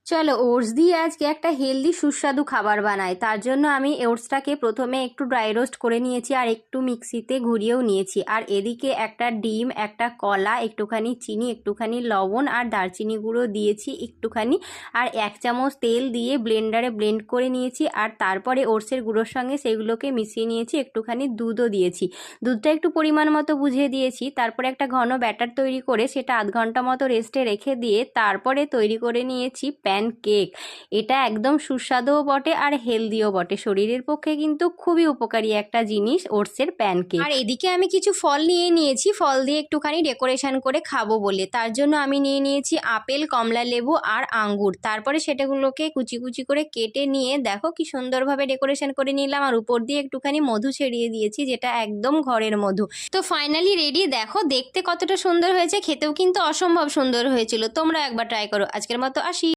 চলো ওটস দিয়ে আজকে একটা হেলদি সুস্বাদু খাবার বানাই। তার জন্য আমি ওটসটাকে প্রথমে একটু ড্রাই রোস্ট করে নিয়েছি আর একটু মিক্সিতে ঘুরিয়েও নিয়েছি। আর এদিকে একটা ডিম, একটা কলা, একটুখানি চিনি, একটুখানি লবণ আর দারচিনি গুঁড়ো দিয়েছি একটুখানি, আর 1 চামচ তেল দিয়ে ব্লেন্ডারে ব্লেন্ড করে নিয়েছি। আর তারপরে ওটসের গুঁড়োর সঙ্গে সেগুলোকে মিশিয়ে নিয়েছি, একটুখানি দুধও দিয়েছি। দুধটা একটু পরিমাণ মতো বুঝিয়ে দিয়েছি। তারপরে একটা ঘন ব্যাটার তৈরি করে সেটা আধ ঘন্টা মতো রেস্টে রেখে দিয়ে তারপরে তৈরি করে নিয়েছি প্যানকেক। এটা একদম সুস্বাদুও বটে আর হেলদিও বটে, শরীরের পক্ষে কিন্তু খুবই উপকারী একটা জিনিস ওটসের প্যানকেক। আর এদিকে আমি কিছু ফল নিয়ে নিয়েছি, ফল দিয়ে একটুখানি ডেকোরেশন করে খাবো বলে। তার জন্য আমি নিয়ে নিয়েছি আপেল, কমলা লেবু আর আঙ্গুর। তারপরে সেটাগুলোকে কুচি কুচি করে কেটে নিয়ে দেখো কি সুন্দরভাবে ডেকোরেশন করে নিলাম, আর উপর দিয়ে একটুখানি মধু ছড়িয়ে দিয়েছি, যেটা একদম ঘরের মধু। তো ফাইনালি রেডি, দেখো দেখতে কতটা সুন্দর হয়েছে, খেতেও কিন্তু অসম্ভব সুন্দর হয়েছিল। তোমরা একবার ট্রাই করো। আজকের মতো আসি।